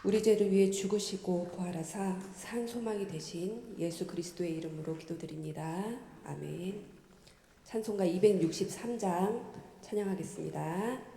우리 죄를 위해 죽으시고 부활하사 산 소망이 되신 예수 그리스도의 이름으로 기도드립니다. 아멘. 찬송가 263장 찬양하겠습니다.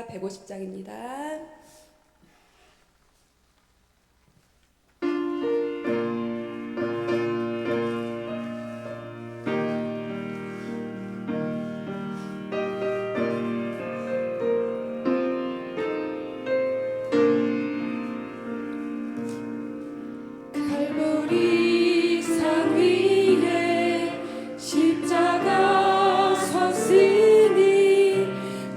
150장입니다. 갈보리 산 위에 십자가 섰으니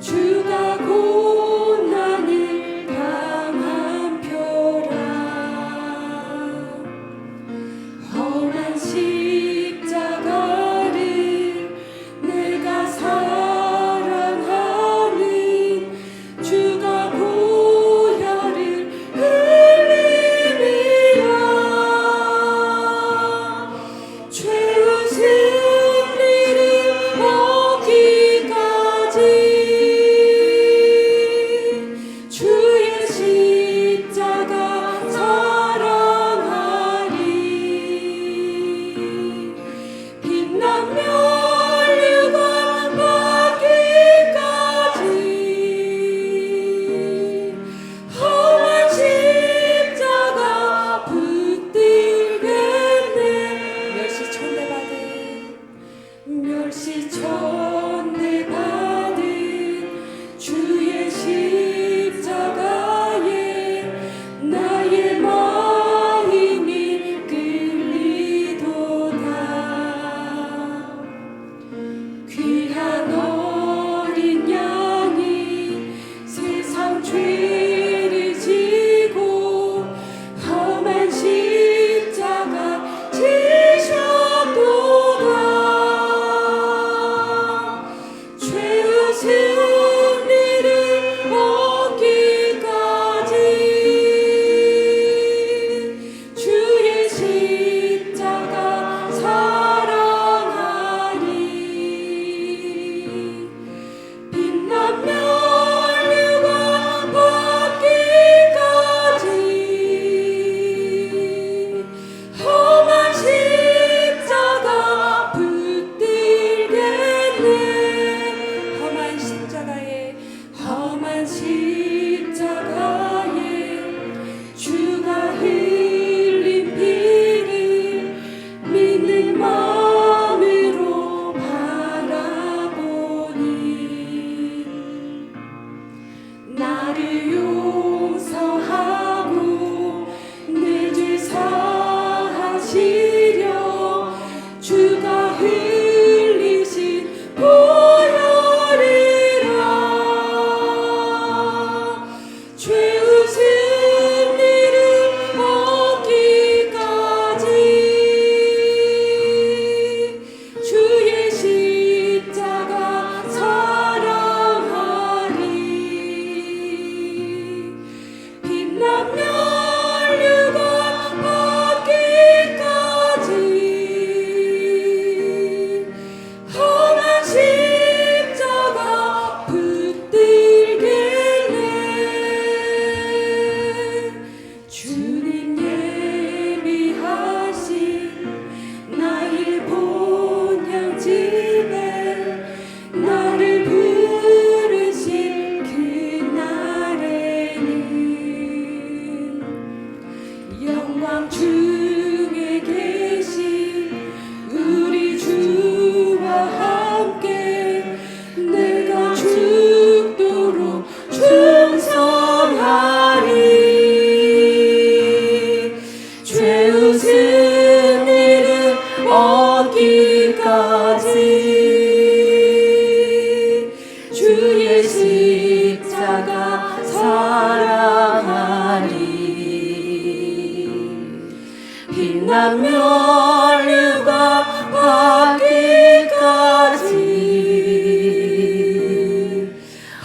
주가 고난을 당한 표라. 험한 십자가를 내가 사랑하는 주가 보혈을 흘림이라. 죄의 승리를 얻기까지 주의 십자가 사랑하리. 빛나며 멸류관 받기까지 험한 십자가 붙들겠네. 멸시천대받은 주의 십자가에 나의 마음이 끌리도다. 귀한 어린 양이 세상 죄를 지고 험한 십자가 지셨도다. 죄의 승리를 얻기까지 주의 십자가 사랑하리. 빛난 멸류관 받기까지 험한 십자가 붙들겠네. 험한 십자가에 주가 흘린 피를 믿는 마음으로 바라보니 나를 용서하고 내 죄 사하시려 주가 흘리신 보혈이라. 죄의 승리를 얻기까지 주의 십자가 사랑하리. 빛난 멸류관 받기까지 험한 십자가 붙들겠네. 주님 예비하신 나의 본향집에 나를 부르신 그날에는 영광 중에 계신 우리 주와 함께 내가 죽도록 충성하리. 죄의 승리를 얻기까지 주의 십자가 사랑하리. 빛난 멸류관 받기까지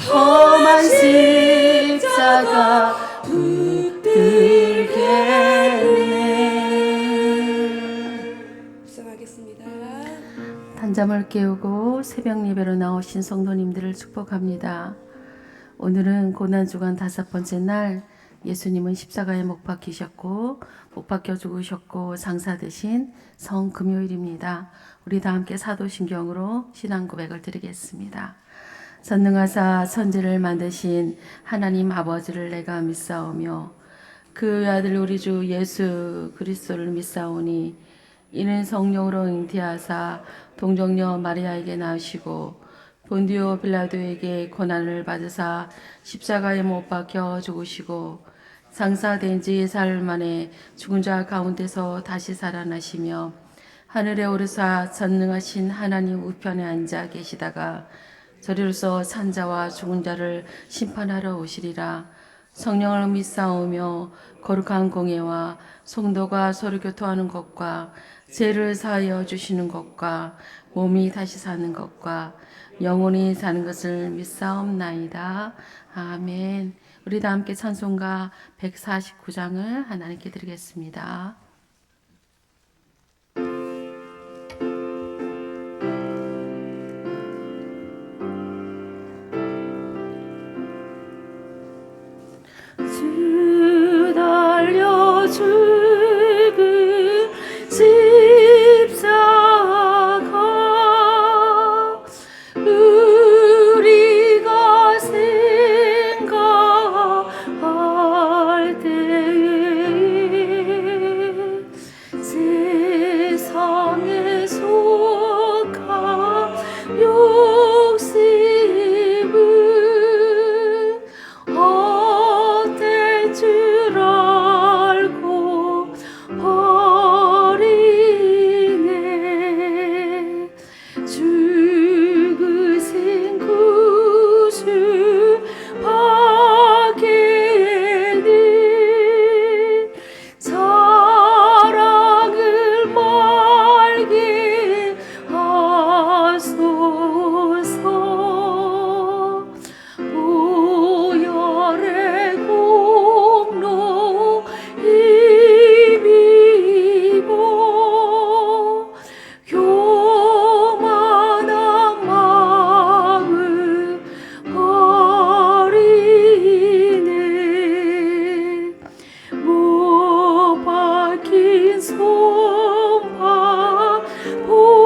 험한 십자가 붙들겠네. 묵상하겠습니다. 단잠을 깨우고 새벽 예배로 나오신 성도님들을 축복합니다. 오늘은 고난주간 5번째 날, 예수님은 십자가에 못 박히셨고 못 박혀 죽으셨고 장사되신 성금요일입니다. 우리 다 함께 사도신경으로 신앙 고백을 드리겠습니다. 전능하사 천지를 만드신 하나님 아버지를 내가 믿사오며 그 아들 우리 주 예수 그리스도를 믿사오니 이는 성령으로 잉태하사 동정녀 마리아에게 나으시고 본디오 빌라도에게 고난을 받으사 십자가에 못 박혀 죽으시고 장사된 지 사흘 만에 죽은 자 가운데서 다시 살아나시며 하늘에 오르사 전능하신 하나님 우편에 앉아 계시다가 저리로서 산자와 죽은 자를 심판하러 오시리라. 성령을 믿사오며 거룩한 공예와 성도가 서로 교통하는 것과 죄를 사하여 주시는 것과 몸이 다시 사는 것과 영원히 사는 것을 믿사옵나이다. 아멘. 우리 다 함께 찬송가 149장을 하나님께 드리겠습니다. 주 달려 죽은 십자가 우리가 생각할 때에 세상에 속한 욕심은 헛될 줄 알고 버리네. 죽으신 구주 밖에는 자랑을 말게 하소서. 보혈의 공로 힘입어 교만한 마음 버리네. 못 박힌 손발 보니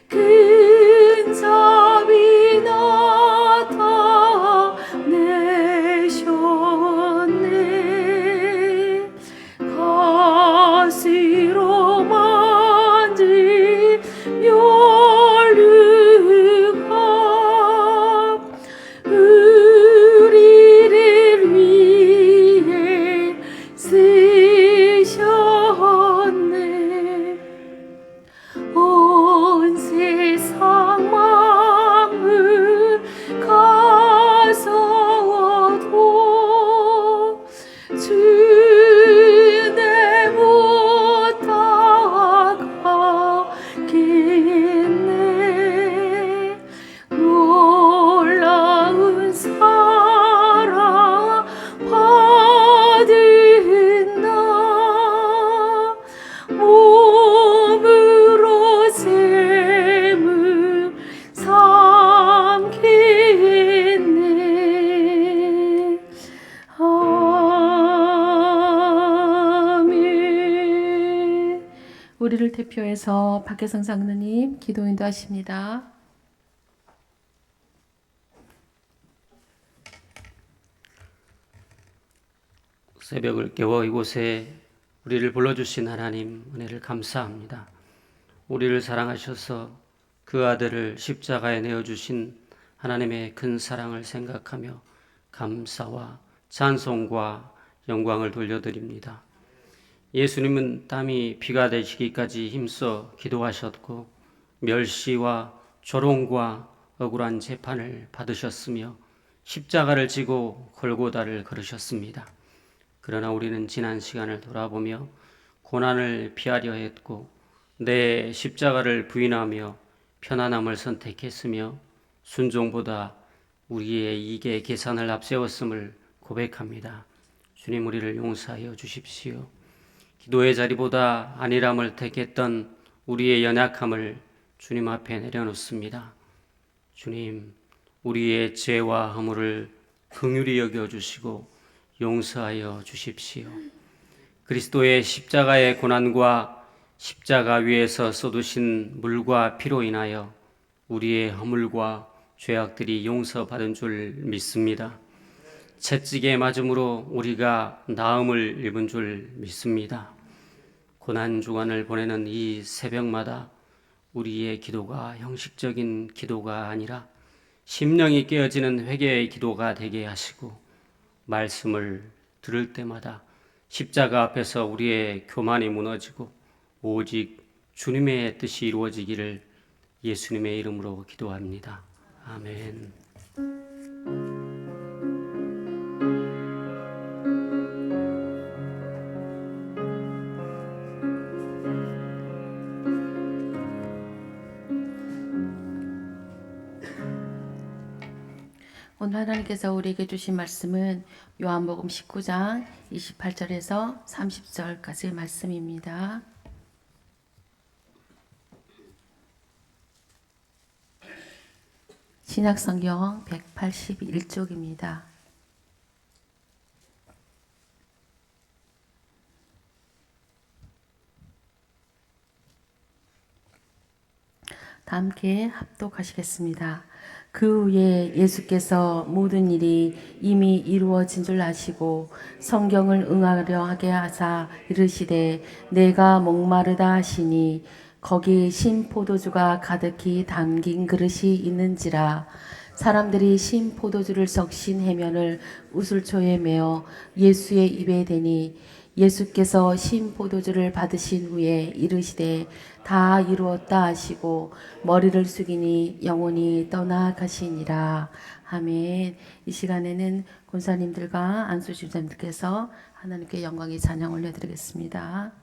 큰 자비 나타내셨네. 가시로 만진 멸류관 우리를 위해 쓰셨네. 온 세상 만물 가서도 주내 못 따라가겠네. 놀라운 사랑 받은 나 몸으로 셈을 삼겠네. 아멘. 우리를 대표해서 박혜성 장로님 기도 인도하십니다. 새벽을 깨워 이곳에 우리를 불러주신 하나님 은혜를 감사합니다. 우리를 사랑하셔서 그 아들을 십자가에 내어주신 하나님의 큰 사랑을 생각하며 감사와 찬송과 영광을 돌려드립니다. 예수님은 땀이 피가 되시기까지 힘써 기도하셨고 멸시와 조롱과 억울한 재판을 받으셨으며 십자가를 지고 골고다를 걸으셨습니다. 그러나 우리는 지난 시간을 돌아보며 고난을 피하려 했고 내 십자가를 부인하며 편안함을 선택했으며 순종보다 우리의 이익의 계산을 앞세웠음을 고백합니다. 주님, 우리를 용서하여 주십시오. 기도의 자리보다 안일함을 택했던 우리의 연약함을 주님 앞에 내려놓습니다. 주님, 우리의 죄와 허물을 긍휼히 여겨주시고 용서하여 주십시오. 그리스도의 십자가의 고난과 십자가 위에서 쏟으신 물과 피로 인하여 우리의 허물과 죄악들이 용서받은 줄 믿습니다. 채찍에 맞음으로 우리가 나음을 입은 줄 믿습니다. 고난 주간을 보내는 이 새벽마다 우리의 기도가 형식적인 기도가 아니라 심령이 깨어지는 회개의 기도가 되게 하시고, 말씀을 들을 때마다 십자가 앞에서 우리의 교만이 무너지고 오직 주님의 뜻이 이루어지기를 예수님의 이름으로 기도합니다. 아멘. 오늘 하나님께서 우리에게 주신 말씀은 요한복음 19장 28절에서 30절까지의 말씀입니다. 신약성경 181쪽입니다. 다 함께 합독하시겠습니다. 그 후에 예수께서 모든 일이 이미 이루어진 줄 아시고 성경을 응하려 하게 하사 이르시되 내가 목마르다 하시니 거기 신 포도주가 가득히 담긴 그릇이 있는지라. 사람들이 신 포도주를 섞신 해면을 우슬초에 메어 예수의 입에 대니 예수께서 신 포도주를 받으신 후에 이르시되 다 이루었다 하시고 머리를 숙이니 영혼이 떠나가시니라. 아멘. 이 시간에는 권사님들과 안수집사님들께서 하나님께 영광의 찬양 올려드리겠습니다.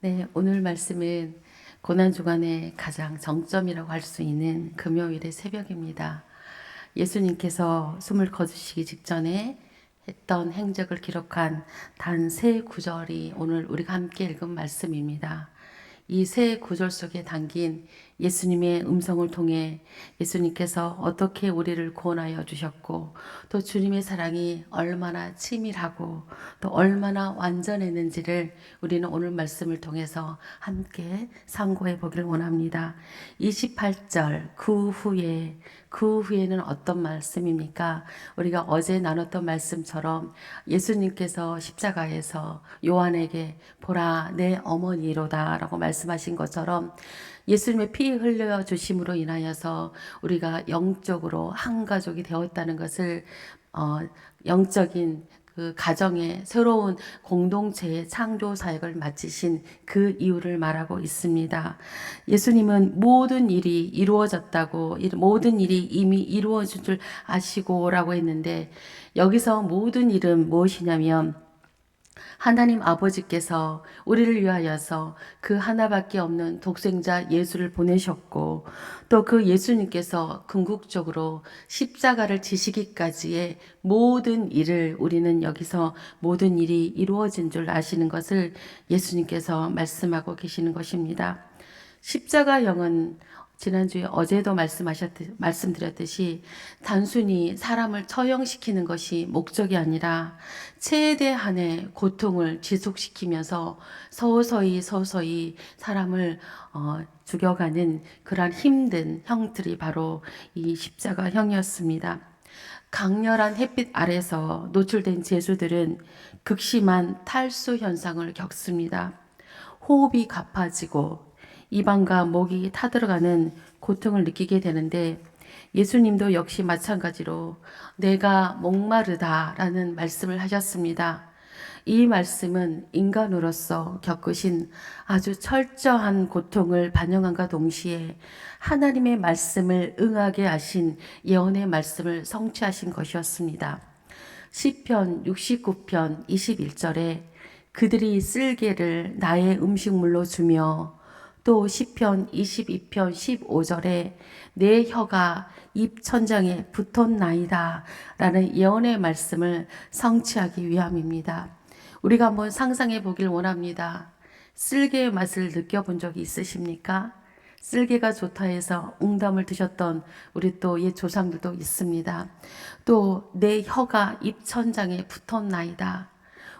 네, 오늘 말씀은 고난주간의 가장 정점이라고 할 수 있는 금요일의 새벽입니다. 예수님께서 숨을 거두시기 직전에 했던 행적을 기록한 단 세 구절이 오늘 우리가 함께 읽은 말씀입니다. 이 세 구절 속에 담긴 예수님의 음성을 통해 예수님께서 어떻게 우리를 구원하여 주셨고 또 주님의 사랑이 얼마나 치밀하고 또 얼마나 완전했는지를 우리는 오늘 말씀을 통해서 함께 상고해 보기를 원합니다. 28절 그 후에는 어떤 말씀입니까? 우리가 어제 나눴던 말씀처럼 예수님께서 십자가에서 요한에게 보라 내 어머니로다 라고 말씀하신 것처럼 예수님의 피 흘려 주심으로 인하여서 우리가 영적으로 한 가족이 되었다는 것을 영적인 그 가정의 새로운 공동체의 창조 사역을 마치신 그 이유를 말하고 있습니다. 예수님은 모든 일이 이루어졌다고 모든 일이 이미 이루어진 줄 아시고라고 했는데 여기서 모든 일은 무엇이냐면 하나님 아버지께서 우리를 위하여서 그 하나밖에 없는 독생자 예수를 보내셨고 또 그 예수님께서 궁극적으로 십자가를 지시기까지의 모든 일을 우리는 여기서 모든 일이 이루어진 줄 아시는 것을 예수님께서 말씀하고 계시는 것입니다. 십자가형은 지난주에 어제도 말씀드렸듯이 단순히 사람을 처형시키는 것이 목적이 아니라 최대한의 고통을 지속시키면서 서서히 사람을 죽여가는 그러한 힘든 형틀이 바로 이 십자가형이었습니다. 강렬한 햇빛 아래서 노출된 제수들은 극심한 탈수 현상을 겪습니다. 호흡이 가파지고 입안과 목이 타들어가는 고통을 느끼게 되는데 예수님도 역시 마찬가지로 내가 목마르다라는 말씀을 하셨습니다. 이 말씀은 인간으로서 겪으신 아주 철저한 고통을 반영함과 동시에 하나님의 말씀을 응하게 하신 예언의 말씀을 성취하신 것이었습니다. 시편 69편 21절에 그들이 쓸개를 나의 음식물로 주며 또 시편 22편 15절에 내 혀가 입 천장에 붙었나이다 라는 예언의 말씀을 성취하기 위함입니다. 우리가 한번 상상해 보길 원합니다. 쓸개의 맛을 느껴본 적이 있으십니까? 쓸개가 좋다 해서 웅담을 드셨던 우리 또 옛 조상들도 있습니다. 또 내 혀가 입 천장에 붙었나이다.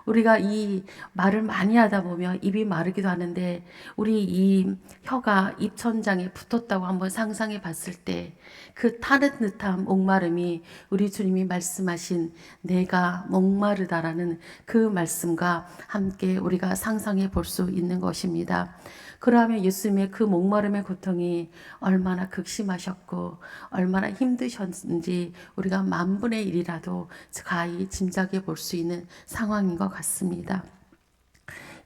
우리가 이 말을 많이 하다 보면 입이 마르기도 하는데 우리 이 혀가 입천장에 붙었다고 한번 상상해 봤을 때 그 타는 듯한 목마름이 우리 주님이 말씀하신 내가 목마르다라는 그 말씀과 함께 우리가 상상해 볼 수 있는 것입니다. 그러하면 예수님의 그 목마름의 고통이 얼마나 극심하셨고 얼마나 힘드셨는지 우리가 10,000분의 1이라도 가히 짐작해 볼 수 있는 상황인 것 같습니다.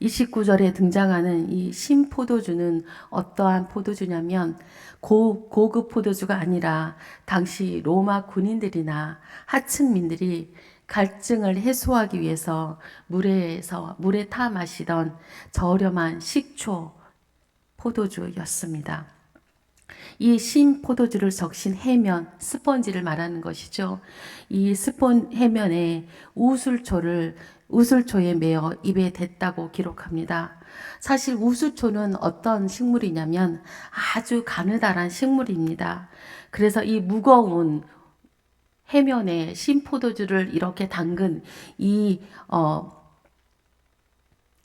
29절에 등장하는 이 신포도주는 어떠한 포도주냐면 고급 포도주가 아니라 당시 로마 군인들이나 하층민들이 갈증을 해소하기 위해서 물에 타 마시던 저렴한 식초 포도주였습니다. 이 신포도주를 적신 해면, 스펀지를 말하는 것이죠. 이 해면에 우술초에 매어 입에 댔다고 기록합니다. 사실 우술초는 어떤 식물이냐면 아주 가느다란 식물입니다. 그래서 이 무거운 해면에 신포도주를 이렇게 담근 이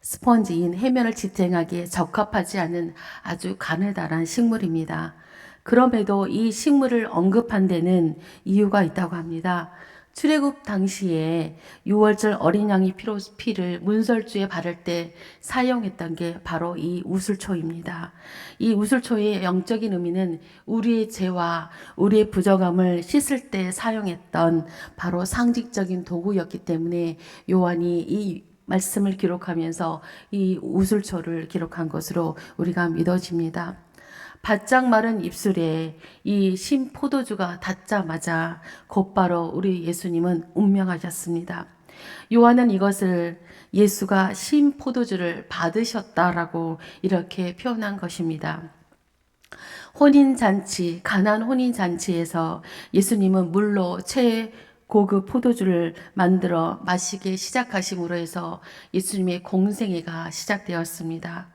스펀지인 해면을 지탱하기에 적합하지 않은 아주 가느다란 식물입니다. 그럼에도 이 식물을 언급한 데는 이유가 있다고 합니다. 출애굽 당시에 6월절 어린 양의 피를 문설주에 바를 때 사용했던 게 바로 이 우슬초입니다. 이 우슬초의 영적인 의미는 우리의 죄와 우리의 부정함을 씻을 때 사용했던 바로 상징적인 도구였기 때문에 요한이 이 말씀을 기록하면서 이 우슬초를 기록한 것으로 우리가 믿어집니다. 바짝 마른 입술에 이 신포도주가 닿자마자 곧바로 우리 예수님은 운명하셨습니다. 요한은 이것을 예수가 신 포도주를 받으셨다라고 이렇게 표현한 것입니다. 혼인잔치, 가나안 혼인잔치에서 예수님은 물로 최고급 포도주를 만들어 마시기 시작하심으로 해서 예수님의 공생애가 시작되었습니다.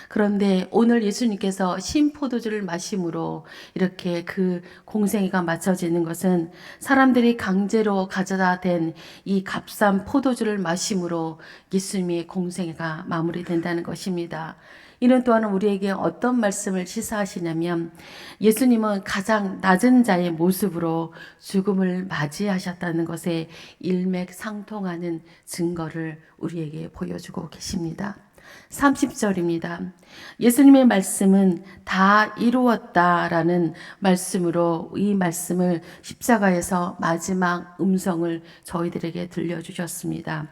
그런데 오늘 예수님께서 신포도주를 마심으로 이렇게 그 공생애가 맞춰지는 것은 사람들이 강제로 가져다 댄 이 값싼 포도주를 마심으로 예수님의 공생애가 마무리된다는 것입니다. 이는 또한 우리에게 어떤 말씀을 시사하시냐면 예수님은 가장 낮은 자의 모습으로 죽음을 맞이하셨다는 것에 일맥상통하는 증거를 우리에게 보여주고 계십니다. 30절입니다. 예수님의 말씀은 다 이루었다라는 말씀으로 이 말씀을 십자가에서 마지막 음성을 저희들에게 들려주셨습니다.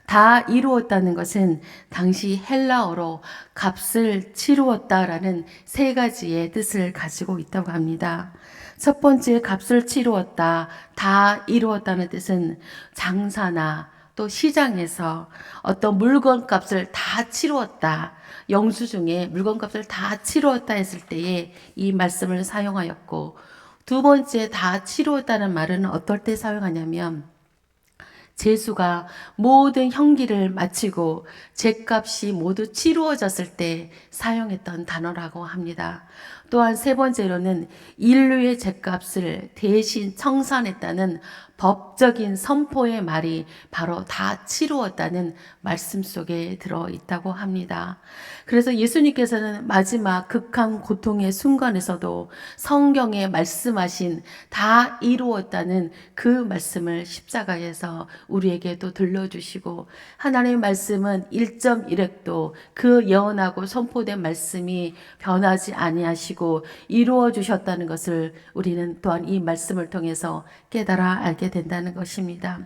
다 이루었다는 것은 당시 헬라어로 값을 치루었다라는 세 가지의 뜻을 가지고 있다고 합니다. 첫 번째 값을 치루었다, 다 이루었다는 뜻은 장사나 또 시장에서 어떤 물건 값을 다 치루었다, 영수증에 물건 값을 다 치루었다 했을 때에 이 말씀을 사용하였고, 두 번째 다 치루었다는 말은 어떨 때 사용하냐면 제수가 모든 형기를 마치고 죗값이 모두 치루어졌을 때 사용했던 단어라고 합니다. 또한 세 번째로는 인류의 죗값을 대신 청산했다는 법적인 선포의 말이 바로 다 치루었다는 말씀 속에 들어있다고 합니다. 그래서 예수님께서는 마지막 극한 고통의 순간에서도 성경에 말씀하신 다 이루었다는 그 말씀을 십자가에서 우리에게도 들려주시고, 하나님의 말씀은 1.1획도 그 예언하고 선포된 말씀이 변하지 아니하시고 이루어 주셨다는 것을 우리는 또한 이 말씀을 통해서 깨달아 알게 된다는 것입니다.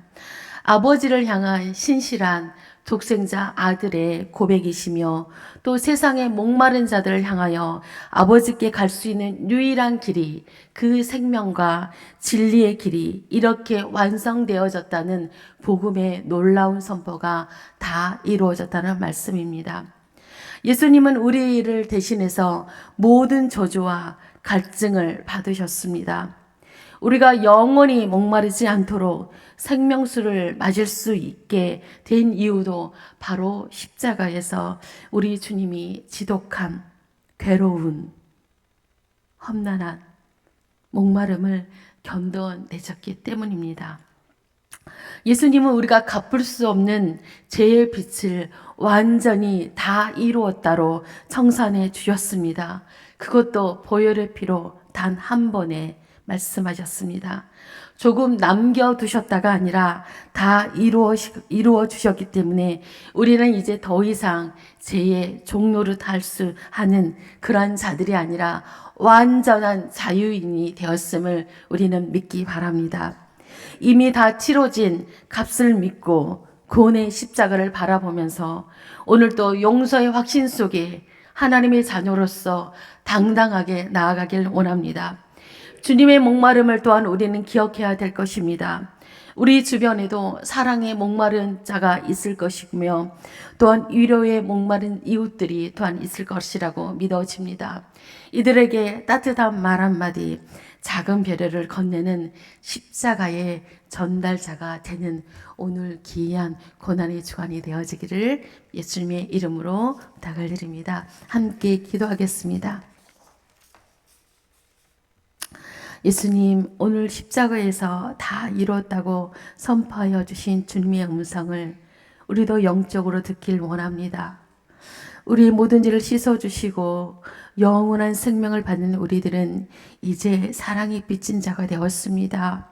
아버지를 향한 신실한 독생자 아들의 고백이시며, 또 세상의 목마른 자들을 향하여 아버지께 갈 수 있는 유일한 길이, 그 생명과 진리의 길이 이렇게 완성되어졌다는 복음의 놀라운 선포가 다 이루어졌다는 말씀입니다. 예수님은 우리를 대신해서 모든 저주와 갈증을 받으셨습니다. 우리가 영원히 목마르지 않도록 생명수를 맞을 수 있게 된 이유도 바로 십자가에서 우리 주님이 지독한 괴로운 험난한 목마름을 견뎌내셨기 때문입니다. 예수님은 우리가 갚을 수 없는 죄의 빚을 완전히 다 이루었다로 청산해 주셨습니다. 그것도 보혈의 피로 단 한 번에 말씀하셨습니다. 조금 남겨두셨다가 아니라 다 이루어 주셨기 때문에 우리는 이제 더 이상 죄의 종노릇 할 수 하는 그러한 자들이 아니라 완전한 자유인이 되었음을 우리는 믿기 바랍니다. 이미 다 치러진 값을 믿고 구원의 십자가를 바라보면서 오늘도 용서의 확신 속에 하나님의 자녀로서 당당하게 나아가길 원합니다. 주님의 목마름을 또한 우리는 기억해야 될 것입니다. 우리 주변에도 사랑의 목마른 자가 있을 것이며 또한 위로의 목마른 이웃들이 또한 있을 것이라고 믿어집니다. 이들에게 따뜻한 말 한마디, 작은 배려를 건네는 십자가의 전달자가 되는 오늘 기이한 고난의 주간이 되어지기를 예수님의 이름으로 부탁을 드립니다. 함께 기도하겠습니다. 예수님, 오늘 십자가에서 다 이루었다고 선포하여 주신 주님의 음성을 우리도 영적으로 듣길 원합니다. 우리의 모든 죄를 씻어주시고 영원한 생명을 받는 우리들은 이제 사랑이 빚진 자가 되었습니다.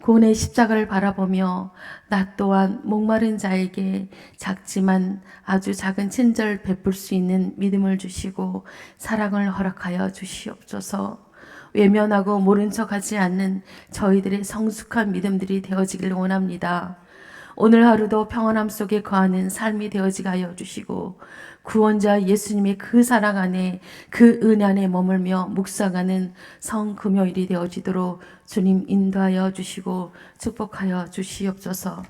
구원의 십자가를 바라보며 나 또한 목마른 자에게 작지만 아주 작은 친절을 베풀 수 있는 믿음을 주시고 사랑을 허락하여 주시옵소서. 외면하고 모른 척하지 않는 저희들의 성숙한 믿음들이 되어지길 원합니다. 오늘 하루도 평안함 속에 거하는 삶이 되어지게 하여 주시고 구원자 예수님의 그 사랑 안에 그 은혜 안에 머물며 묵상하는 성금요일이 되어지도록 주님 인도하여 주시고 축복하여 주시옵소서.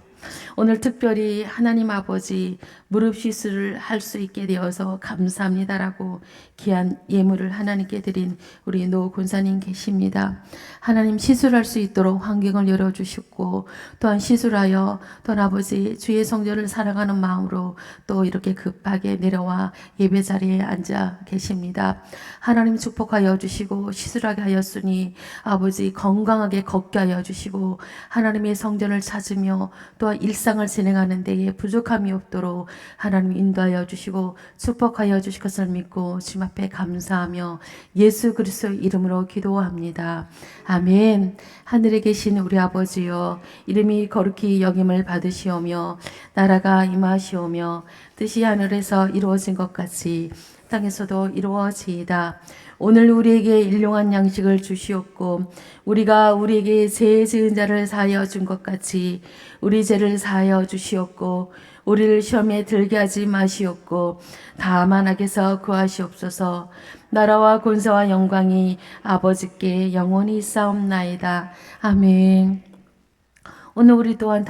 오늘 특별히 하나님 아버지 무릎 시술을 할 수 있게 되어서 감사합니다라고 귀한 예물을 하나님께 드린 우리 노 권사님 계십니다. 하나님 시술할 수 있도록 환경을 열어주셨고 또한 시술하여 또한 아버지 주의 성전을 사랑하는 마음으로 또 이렇게 급하게 내려와 예배 자리에 앉아 계십니다. 하나님 축복하여 주시고 시술하게 하였으니 아버지 건강하게 걷게 하여 주시고 하나님의 성전을 찾으며 또한 일상을 진행하는 데에 부족함이 없도록 하나님 인도하여 주시고 축복하여 주실 것을 믿고 주님 앞에 감사하며 예수 그리스도의 이름으로 기도합니다. 아멘. 하늘에 계신 우리 아버지여 이름이 거룩히 여김을 받으시오며 나라가 임하시오며 뜻이 하늘에서 이루어진 것 같이 땅에서도 이루어지이다. 오늘 우리에게 일용한 양식을 주시옵고 우리가 우리에게 죄 지은 자를 사하여 준 것 같이 우리 죄를 사하여 주시옵고 우리를 시험에 들게 하지 마시옵고 다만 악에서 구하시옵소서. 나라와 권세와 영광이 아버지께 영원히 있사옵나이다. 아멘. 오늘 우리 또한